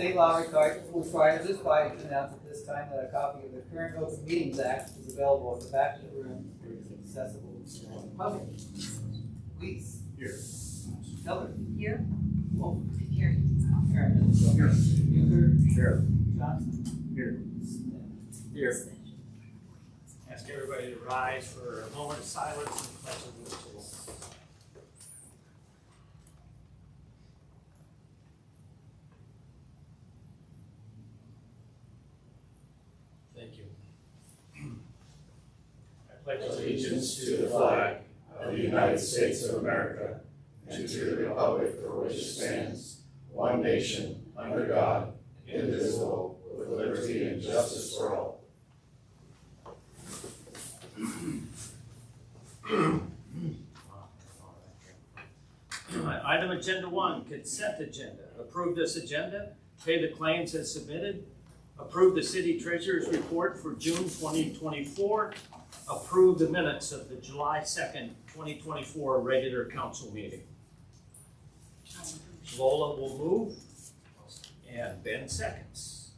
State law requires this body to announce at this time that a copy of the current Open Meetings Act is available at the back of the room where it is accessible to the public. Please. Here. Keller. Here. Wolf. Here. Aaron. Here. Euchre. Here. Johnson. Here. Smith. Here. Ask everybody to rise for a moment of silence and pledge allegiance. Thank you. I pledge Allegiance to the flag of the United States of America and to the republic for which it stands, one nation, under God, indivisible, with liberty and justice for all. Item agenda 1, consent agenda. Approve this agenda, pay the claims as submitted, approve the city treasurer's report for June 2024, approve the minutes of the July 2nd, 2024 regular council meeting. Lola will move, and Ben seconds.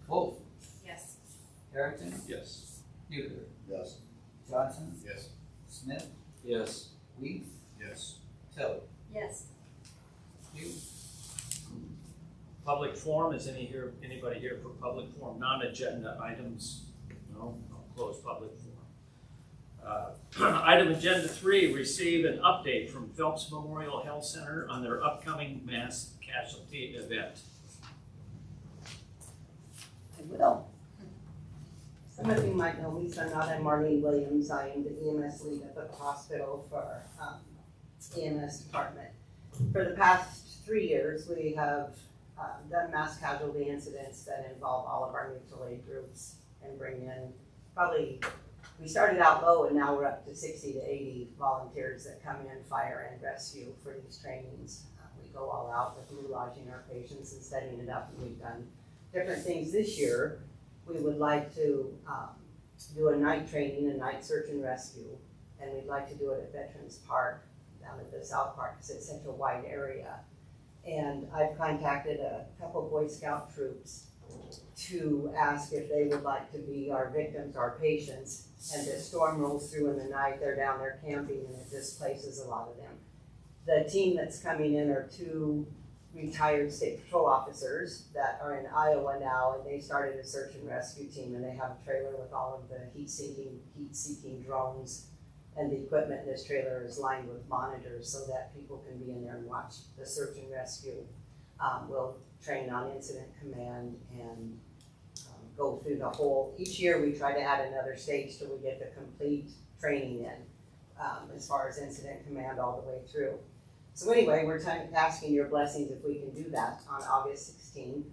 Wolf. Yes. Harrington. Yes. Euchre. Yes. Johnson. Yes. Smith. Yes. Weeks. Yes. Tiller. Yes. You. Public forum, is anybody here for public forum? Non-agenda items? No, I'll close public forum. Item agenda 3, receive an update from Phelps Memorial Health Center on their upcoming mass casualty event. I will. Some of you might know me, so now I'm Marlene Williams. I am the EMS lead at the hospital for EMS department. For the past 3 years, we have done mass casualty incidents that involve all of our mutual aid groups and bring in we started out low and now we're up to 60 to 80 volunteers that come in, fire and rescue for these trainings. We go all out with moulaging our patients and setting it up, and we've done different things this year. We would like to do a night training, a night search and rescue, and we'd like to do it at Veterans Park down at the South Park because it's such a wide area. And I've contacted a couple Boy Scout troops to ask if they would like to be our victims, our patients, and the storm rolls through in the night, they're down there camping and it displaces a lot of them. The team that's coming in are 2 retired state patrol officers that are in Iowa now, and they started a search and rescue team, and they have a trailer with all of the heat-seeking drones, and the equipment in this trailer is lined with monitors so that people can be in there and watch the search and rescue. We'll train on incident command and go through the whole, each year we try to add another stage till we get the complete training in, as far as incident command all the way through. So anyway, we're asking your blessings if we can do that on August 16th.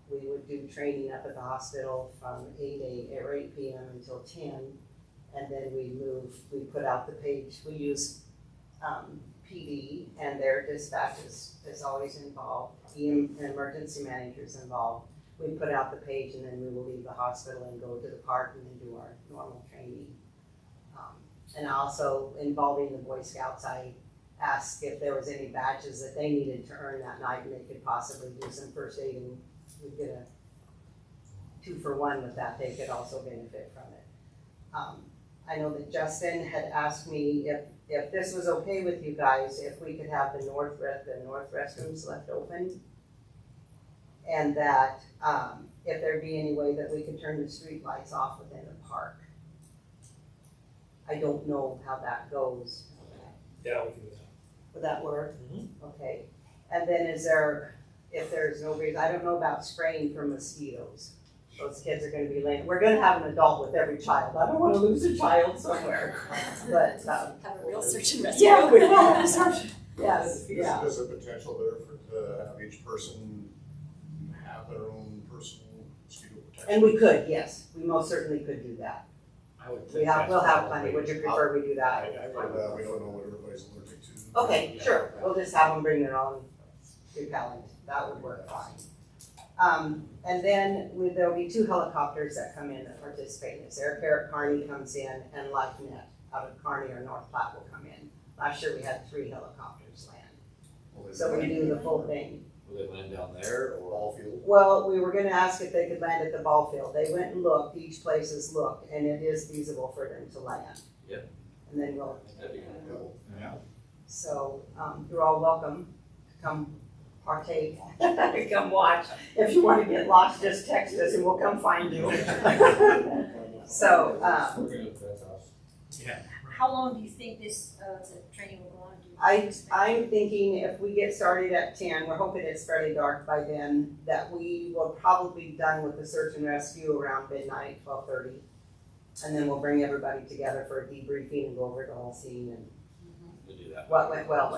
We would do training up at the hospital from 8 p.m. until 10, and then we put out the page. We use PD, and their dispatch is always involved, emergency managers involved. We put out the page, and then we will leave the hospital and go to the park and then do our normal training. And also involving the Boy Scouts, I asked if there was any badges that they needed to earn that night, and they could possibly do some first aid, and we'd get a 2-for-1 with that. They could also benefit from it. I know that Justin had asked me if this was okay with you guys, if we could have the north restrooms left open, and that if there'd be any way that we could turn the street lights off within the park. I don't know how that goes. Yeah, we can do that. Would that work? Mm-hmm. Okay. And then if there's no reason, I don't know about spraying for mosquitoes. Those kids are gonna be laying, we're gonna have an adult with every child. I don't wanna lose a child somewhere, but, Have a real search and rescue. yeah, we will have a search. Yes, Is yeah. there a potential there to have each person have their own personal mosquito protection? And we could, yes, we most certainly could do that. I would think We'll that's have probably- plenty. Would you prefer we do that? We don't know what everybody's allergic to. Okay, sure. We'll just have them bring their own repellent. That would work fine. And then there'll be 2 helicopters that come in that participate in this. Air Care at Kearney comes in, and LifeNet out of Kearney or North Platte will come in. Last year we had 3 helicopters land. So we do the full thing. Will they land down there or? Ball field. Well, we were gonna ask if they could land at the ball field. They went and looked, each place has looked, and it is feasible for them to land. Yep. And then we'll, That'd be kind of cool. so, you're all welcome to come partake, come watch. If you wanna get lost, just text us and we'll come find you. So, Yeah. How long do you think this, the training will go on? Do you expect? I'm thinking if we get started at 10, we're hoping it's fairly dark by then, that we will probably be done with the search and rescue around midnight, 12:30. And then we'll bring everybody together for a debriefing and go over the whole scene and We'll do that. what went well,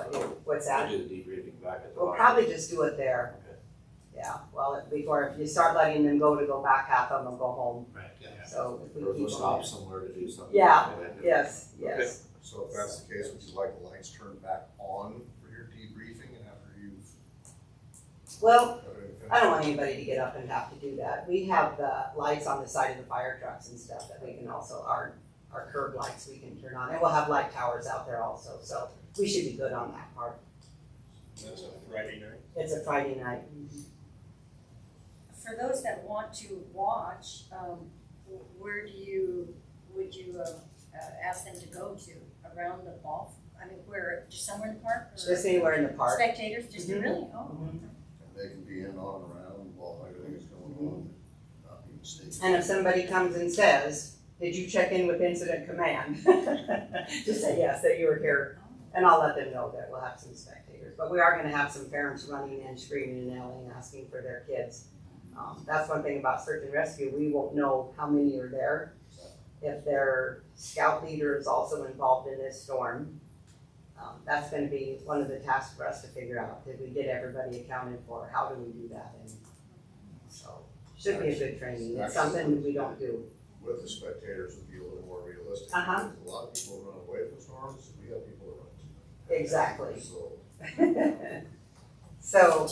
what's that? We'll do the debriefing back at the. We'll probably just do it there. Okay. Yeah, well, before, if you start letting them go back, half of them will go home, Right, yeah. so if we Or if we keep them stop there. somewhere to do something. Yeah, like that. yes, yes. So if that's the case, would you like the lights turned back on for your debriefing and after you've? Well, I don't want anybody to get up and have to do that. We have the lights on the side of the fire trucks and stuff that we can also, our curb lights we can turn on. And we'll have light towers out there also, so we should be good on that part. That's a Friday night. It's a Friday night. For those that want to watch, where would you ask them to go to? Around the ball? I mean, where, just somewhere in the park? or Just anywhere in the park. Spectators, just Mhm. really? Oh. Mhm. And they can be in on and around while everything is going on, not be mistaken. And if somebody comes and says, did you check in with incident command? Just say yes, that you were here, and I'll let them know that we'll have some spectators. But we are gonna have some parents running in, screaming and yelling, asking for their kids. That's one thing about search and rescue, we won't know how many are there. If their scout leader is also involved in this storm, that's gonna be one of the tasks for us to figure out. Did we get everybody accounted for? How do we do that? And so, should be a good training. It's something that we don't do. With the spectators would be a little more realistic. Uh-huh. Because a lot of people run away from storms, we have people that run to them. Exactly. So, So,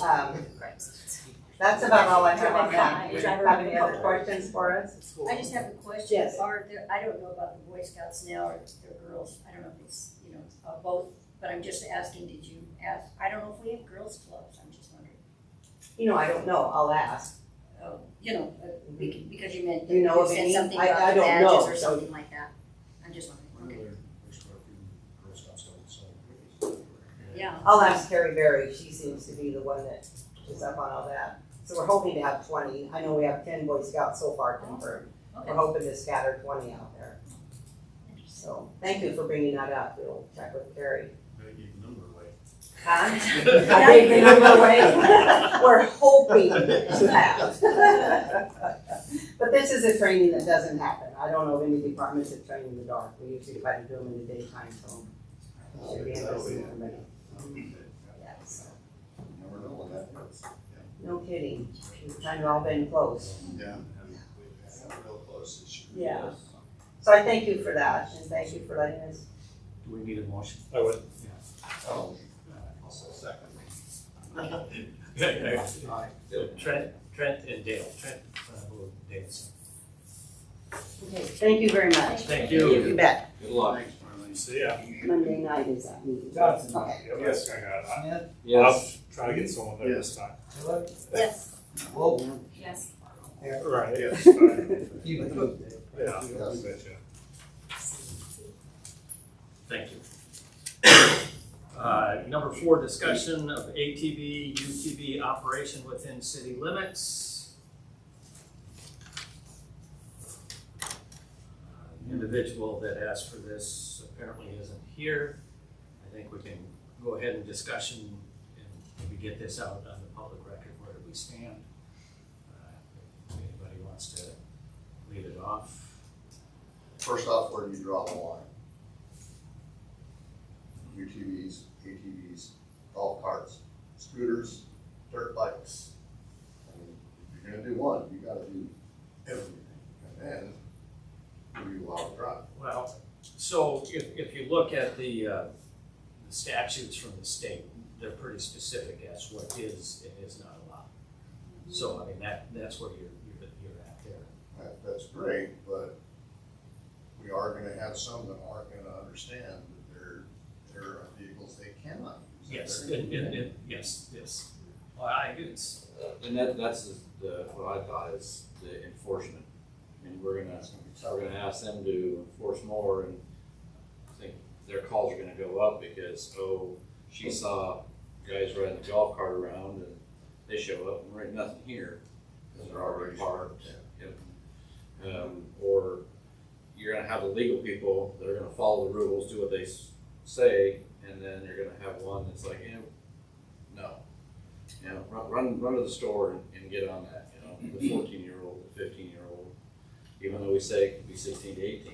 that's about all I have on that. Do you have any other questions for us? I just have a question. Yes. Are there, I don't know about the Boy Scouts now or the girls, I don't know if it's, both, but I'm just asking, did you ask, I don't know if we have girls clubs, I'm just wondering. I don't know. I'll ask. Because you meant, Do you know you of said any? something I about the don't know, badges or so- something like that. I'm just wondering, okay. there's quite a few Girl Scouts don't sell cookies. Yeah. I'll ask Carrie Berry. She seems to be the one that is up on all that. So we're hoping to have 20. I know we have 10 Boy Scouts so far confirmed. Okay. We're hoping to scatter 20 out there. So thank you for bringing that up. We'll check with Carrie. Huh? I gave the number away. We're hoping to have. But this is a training that doesn't happen. I don't know of any departments that train in the dark. We usually try to do them in the daytime, so it should be interesting for everybody. Yeah, so, Never know when that happens. no kidding. We've kind of all been close. Yeah. Real close this year. Yeah. So I thank you for that, and thank you for letting us. Do we need a motion? I would. Oh, also second. Trent and Dale. Trent, Dale. Okay, thank you very much. Thank you. You bet. Good luck. See ya. Monday night is that meeting. Johnson. Okay. Yes, I got it. Smith, Yes. I'll try to get someone there this time. Miller, Yes. Wolf, Yes. Right, yes. you approved it. Yeah, I'll bet you. Thank you. Number 4, discussion of ATV, UTV operation within city limits. Individual that asked for this apparently isn't here. I think we can go ahead and discussion and maybe get this out on the public record. Where do we stand? If anybody wants to lead it off. First off, where do you draw the line? UTVs, ATVs, golf carts, scooters, dirt bikes. I mean, if you're gonna do one, you gotta do everything. And then, do you allow to drive? Well, so if you look at the statutes from the state, they're pretty specific as what is and is not allowed. So, I mean, that's where you're at there. That's great, but we are gonna have some that aren't gonna understand that there are vehicles they cannot use. Yes, yes. Well, I do, it's, And that's what I thought is the enforcement. I mean, we're gonna ask them to enforce more, and I think their calls are gonna go up because, oh, she saw guys riding the golf cart around and they show up and there ain't nothing here, because they're already parked. Yep. Or you're gonna have the legal people that are gonna follow the rules, do what they say, and then you're gonna have one that's like, no. You know, run to the store and get on that, you know, the 14-year-old, the 15-year-old, even though we say it could be 16 to 18.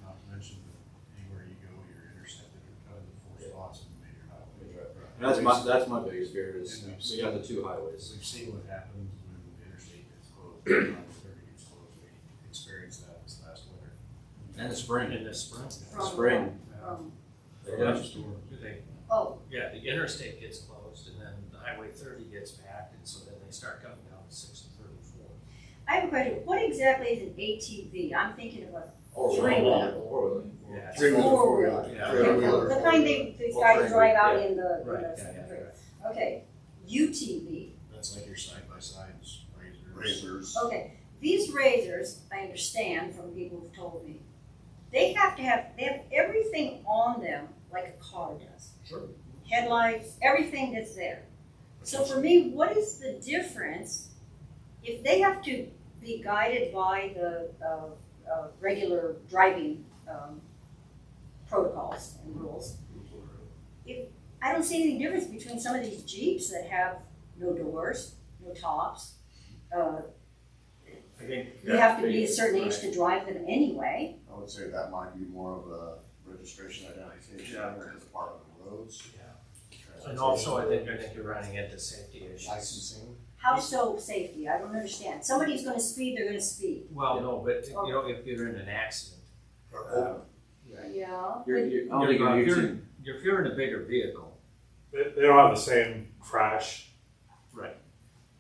Not to mention that anywhere you go, you're intercepted or cut into 4 spots in the major highway. And that's my biggest fear is we got the 2 highways. We've seen what happens when the interstate gets closed, when 30 gets closed. We experienced that this last winter. And the spring. in the spring. From, Spring. from, oh, Yeah, the interstate gets closed and then the Highway 30 gets packed, and so then they start coming down to 6 and 34. I have a question. What exactly is an ATV? I'm thinking of a Four-wheeler. Yeah. four-wheeler. Yeah. Okay, the kind the guys drive out in the, Right, in the. yeah. Okay, UTV. That's like your side-by-sides, razors. Razors. Okay, these razors, I understand from people who've told me, they have everything on them like a car does. Sure. Headlights, everything that's there. So for me, what is the difference if they have to be guided by the regular driving protocols and rules? I don't see any difference between some of these Jeeps that have no doors, no tops. I think. You have to be a certain age to drive them anyway. I would say that might be more of a registration identification as part of the roads. And also, I think you're running into safety issues. Licensing. How so safety? I don't understand. Somebody's gonna speed, they're gonna speed. Well, no, but you know, if you're in an accident, Yeah. I don't think you're using. if you're in a bigger vehicle, They don't have the same crash. right?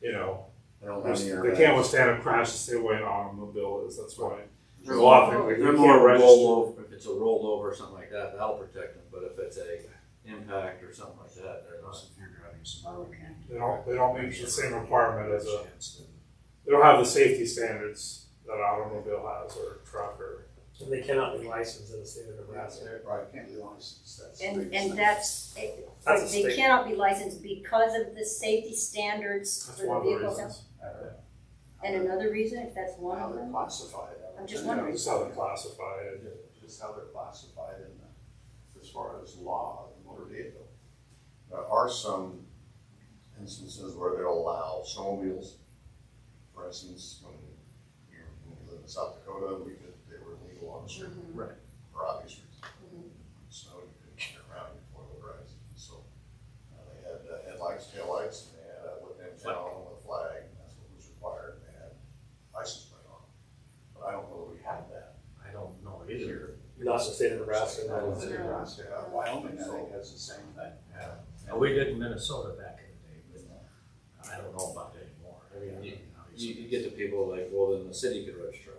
You know, They don't have any they airbags. can't withstand a crash the same way an automobile is. That's why. They're a lot of things like They're you more can't register. rollover. If it's a rollover or something like that, that'll protect them. But if it's a impact or something like that, they're not. If you're driving some. Okay. They don't meet the same requirement as a. Chance that They don't have the safety standards that an automobile has or a truck or. And they cannot be licensed in the state of Nebraska. Right, can't be licensed, that's. the And biggest thing. That's a they state. cannot be licensed because of the safety standards That's for one the of the vehicles. reasons. And another reason, if that's one How of they're them, classified. I'm just You know, wondering. Just how they classify it. Just how they're classified as far as law of the motor vehicle. There are some instances where they'll allow snowmobiles. For instance, when you lived in South Dakota, they were legal on the street Right. for obvious reasons. Mhm. Snow, you couldn't get around your four-wheel drives. So they had headlights, taillights, and they had a with them down with a flag. That's what was required. They had license plate on. But I don't know that we have that. I don't know either. Not the state of Nebraska. Not no. in the state of Nebraska. Wyoming, I think, has the same thing. Yeah. And we did in Minnesota back in the day, but I don't know about it anymore. I mean, You get to people like, well, then the city could register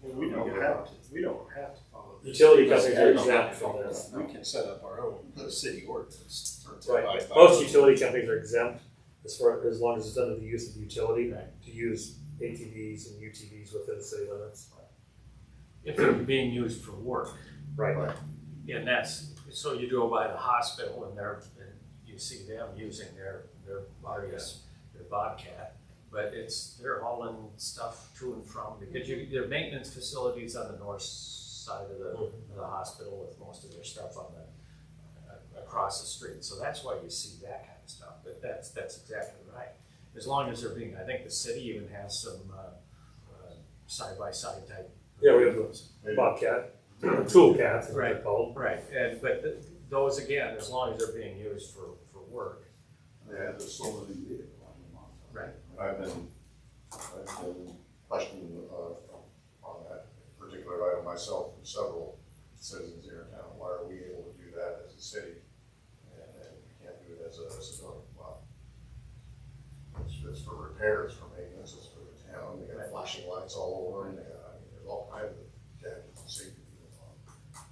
them. We don't have to follow. Utility companies are exempt from this. We can set up our own city ordinance. Right. Most utility companies are exempt as long as it's under the use of the utility to use ATVs and UTVs within the city limits. if they're being used for work. Right. And that's, so you go by the hospital and you see them using their Arias, their Bobcat, but they're hauling stuff to and from, because their maintenance facilities on the north side of the hospital with most of their stuff on across the street. So that's why you see that kind of stuff, but that's exactly right. As long as they're being, I think the city even has some side-by-side type. Yeah, we have those Bobcat, tool cats, as they're Right. called. Right, but those again, as long as they're being used for work. They had the solar vehicle on them. Right. I've been questioned on that particular item myself from several citizens here in town. Why are we able to do that as a city and we can't do it as a civilian? Well, it's for repairs, for maintenance, it's for the town. They got flashing lights all over and there's all kinds of gadgets and safety going on.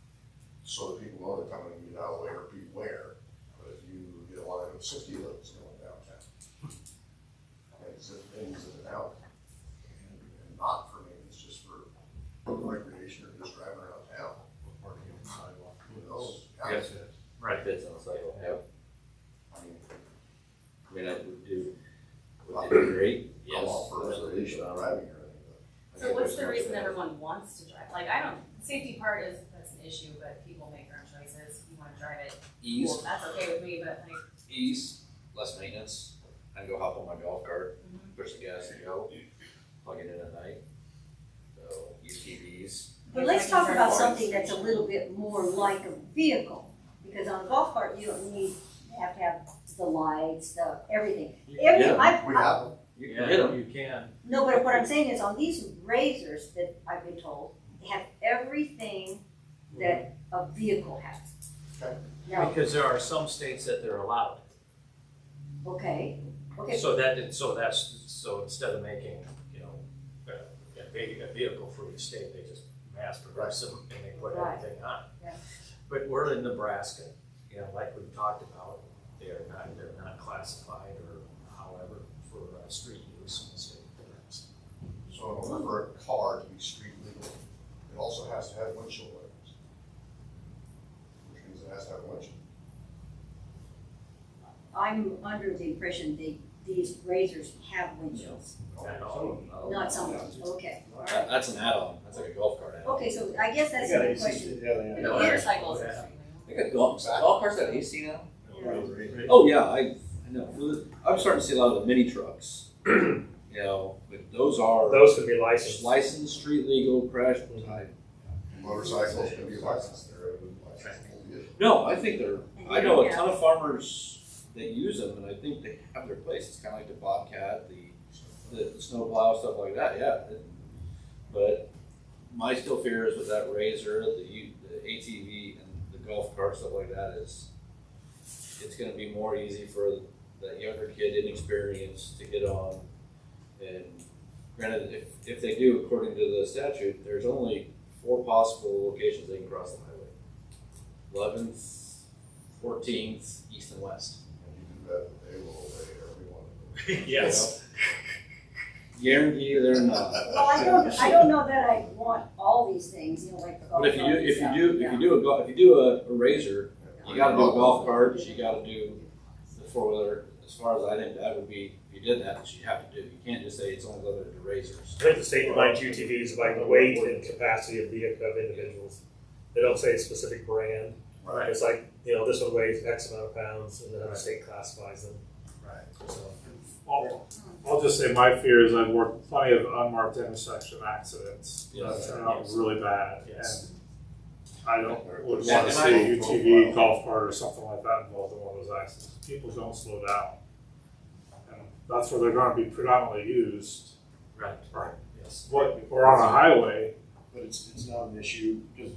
So that people know they're coming to get out of the way or beware. But if you get a line of 60 of those going downtown, exempt things in and out. And not for maintenance, just for recreation or just driving around town. Parking on the sidewalk. Who knows? Yes. Right. Fits on the cycle, yep. I mean, I would do, Well, would it be great? I'm all for recreation, not driving or anything, but. So what's the reason everyone wants to drive? Like, I don't, safety part is, that's an issue, but people make their own choices. You wanna drive it, Ease, cool, that's okay with me, but like, ease, less maintenance. I can go hop on my golf cart, push the gas and go, plug it in at night. So UTVs. But let's talk about something that's a little bit more like a vehicle, because on a golf cart, you don't need, you have to have the lights, the, everything. Everything, Yeah, We have them. You can hit them. You can. No, but what I'm saying is on these razors that I've been told, they have everything that a vehicle has. Okay. Now, Because there are some states that they're allowed. okay, So instead of making, you know, a vehicle for each state, they just mass produce them and they put Right. everything on. Yeah. But we're in Nebraska, you know, like we've talked about, they're not classified or however for street use in the state of Nebraska. So in order for a car to be street legal, it also has to have windshield wipers. Which means it has to have a windshield. I'm under the impression these razors have windshields, not some of them, okay. all right. That's an add-on, that's like a golf cart add-on. Okay, so I guess that's a good question. you know, motorcycles. Yeah. They got golf carts that AC now? Yeah. Oh, yeah, I know. I'm starting to see a lot of the mini trucks, you know, but those are Those could be licensed. licensed, street legal, crash type. Motorcycles can be licensed, they're a licensed vehicle. No, I think I know a ton of farmers that use them, and I think they have their place. It's kind of like the Bobcat, the snowplow, stuff like that, yeah. But my still fear is with that Razor, the ATV, and the golf cart, stuff like that is, it's gonna be more easy for that younger kid, inexperienced, to get on. And granted, if they do, according to the statute, there's only 4 possible locations they can cross the highway. 11th, 14th, east and west. And you do that, they will obey every one of them. Yes. Guarantee you they're not. Well, I don't know that I want all these things, you know, like the golf But if cart and you stuff, do a razor, you gotta do a golf cart, you gotta do the 4-wheeler. As far as I think that would be, if you did that, that's what you have to do. You can't just say it's only limited to razors. I think the state defines UTVs by the weight and capacity of individuals. They don't say a specific brand. Right. It's like, you know, this one weighs X amount of pounds, and then the state classifies them. Right. So, I'll just say my fear is I've worked plenty of unmarked intersection accidents that Yes. turn out really bad. Yes. And I don't would Yeah, want to and see UTV, golf cart or something like that involved in one of those accidents. People don't slow down. And that's where they're going to be predominantly used. Right. Right. Yes. What, or on a highway. But it's not an issue, because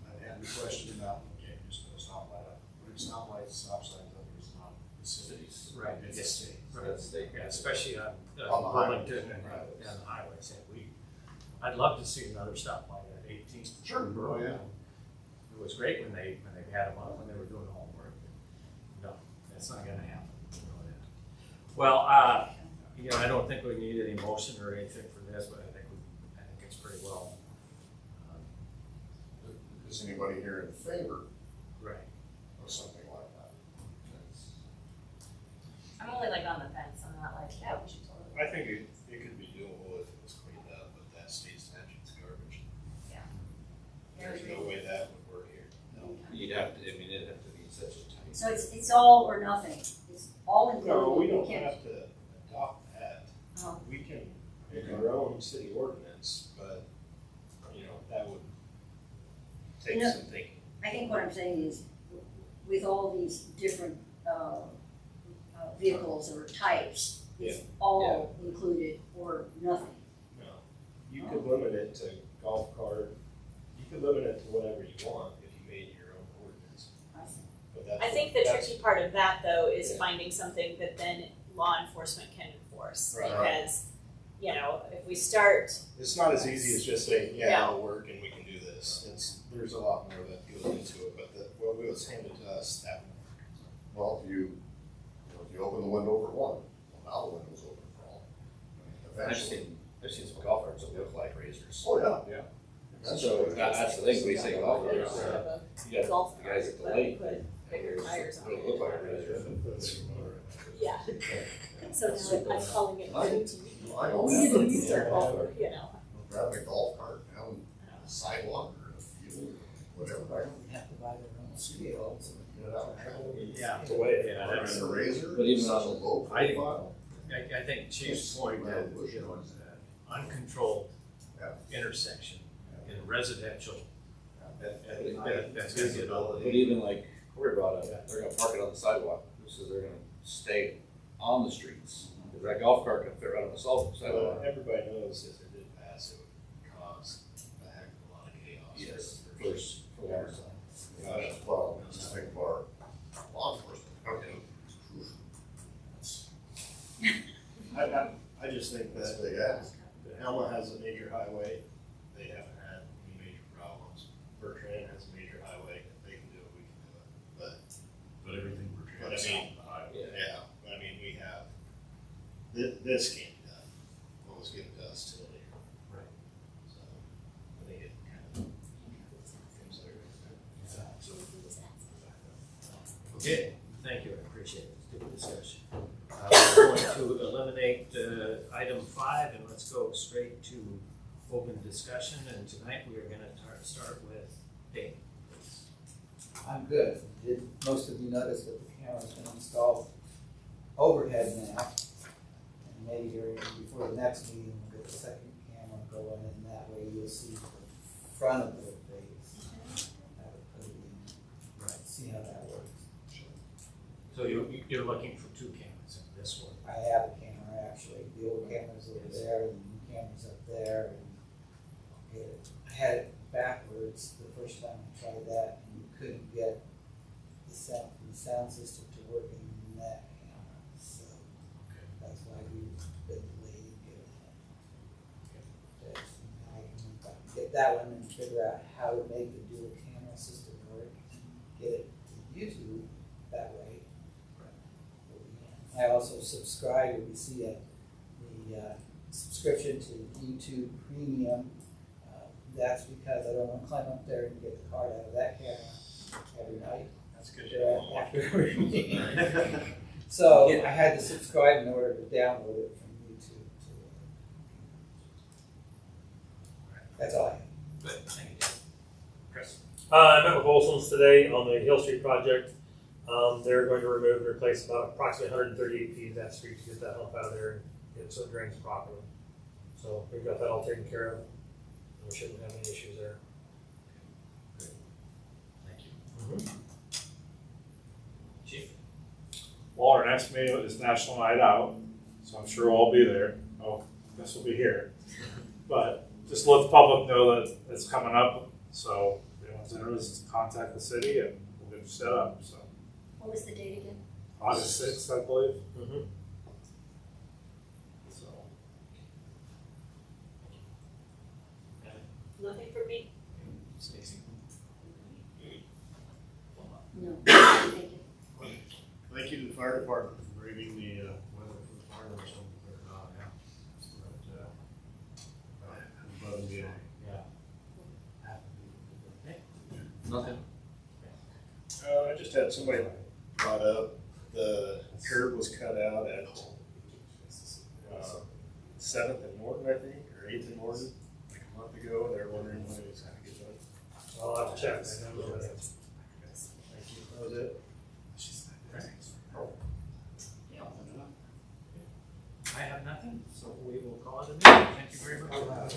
I had the question about, okay, just put a stoplight up. But it's not like stop signs up, it's not the cities. Right. It's Yes. the state. That's state. Yeah, especially on On the highway. Wilmington and on the highways. And I'd love to see another stoplight at 18th. Sure. Oh, yeah. It was great when they had them on, when they were doing homework. No, that's not gonna happen. You know that. Well, you know, I don't think we need any motion or anything for this, but I think it's pretty well. Is anybody here in favor Right. of something like that? I'm only like on the fence, I'm not like, yeah, we should totally. I think it could be doable if it was cleaned up, but that state statute's garbage. There's no way that would work here. No. You'd have to, I mean, it'd have to be such a tight. So it's all or nothing, it's all in No, we you don't can't. have to adopt that. Oh. We can make our own city ordinance, but, you know, that would take You know- some thinking. I think what I'm saying is, with all these different vehicles or types, it's all included or nothing. No, you could limit it to golf cart, you could limit it to whatever you want if you made your own ordinance. I see. But that's I think the that's- tricky part of that though is Yeah. finding something that then law enforcement can enforce. Right. Because, you know, if we start, It's not as easy as just saying, yeah, Yeah. it'll work and we can do this. There's a lot more that goes into it, but what was handed to us, that, Well, if you open the window for one, well, now the window's open for all. eventually. I've seen some golf carts that look like razors. Oh, yeah. So that's the thing, when you say golf You carts, don't have a you got golf the guys at the cart, lake. but put bigger tires on They it. look like a razor. Yeah. So now I'm calling it I- ATV. I don't We have didn't to use our golf cart, you know. grab a golf cart down the sidewalk or in a field or whatever. I don't We have to buy their own scales. get it out. Yeah. It's a way. Yeah, And that's, a razor. But even such on a low I think- profile. I think Chief's point that, you know, uncontrolled Yeah. intersection in residential, that's But gonna get all the. even like Corey brought up, they're gonna park it on the sidewalk, so they're gonna stay on the streets. Cause that golf cart can fit right on the sidewalk. Well, everybody knows if it did pass, it would cause a heck of a lot of chaos. Yes, For- first, for one side. Well, just think of our law enforcement. Okay. I just think That's that a big ask. Helma has a major highway, they haven't had any major problems. Bertrand has a major highway, if they can do it, we can do it, But everything we're But I trying to mean- solve the highway. yeah, I mean, we have, this can't be done, what was given to us till later. Right. So, I think it kind of comes there. Okay, thank you, I appreciate it, it's good discussion. We're going to eliminate item 5 and let's go straight to open discussion, and tonight we are gonna start with Dave. I'm good. Did most of you notice that the camera's been installed overhead now? And maybe before the next meeting, we'll get the second camera going, and that way you'll see the front of the face. That would put it in. Right. See how that works. So you're looking for 2 cameras in this one? I have a camera actually. The old camera's over there, the new camera's up there, and I'll get it. I had it backwards the first time I tried that, and you couldn't get the sound system to work in that camera, so that's why we've been delayed getting it. Fixed. And now I can get that one and figure out how to make the dual camera system work, and get it to YouTube that way. I also subscribe, if you see the subscription to YouTube Premium. That's because I don't want to climb up there and get the card out of that camera every night. That's good. After every meeting. So I had to subscribe in order to download it from YouTube. That's all I have. Good, thank you, Dave. Chris? I met with Olson's today on the Hill Street project. They're going to remove and replace about approximately 138 feet of that street to get that hump out of there and get it so it drains properly. So we've got that all taken care of. We shouldn't have any issues there. Thank you. Chief? Well, our next meeting is National Night Out, so I'm sure we'll all be there. Oh, I guess we'll be here. But just let the public know that it's coming up, so if anyone's interested, contact the city and we'll get it set up, so. What was the date again? August 6th, I believe. Mm-hmm. So. Nothing for me. Stacy? No, thank you. Thank you to the fire department for bringing the weather for the fireworks home. Above and beyond. Nothing? I just had somebody brought up, the curb was cut out at 7th and Morton, I think, or 8th and Morton, like a month ago, and they're wondering when it was gonna get done. I'll have to check. I never did it. Thank you, that was it. I have nothing, so we will call it a meeting. Thank you very much.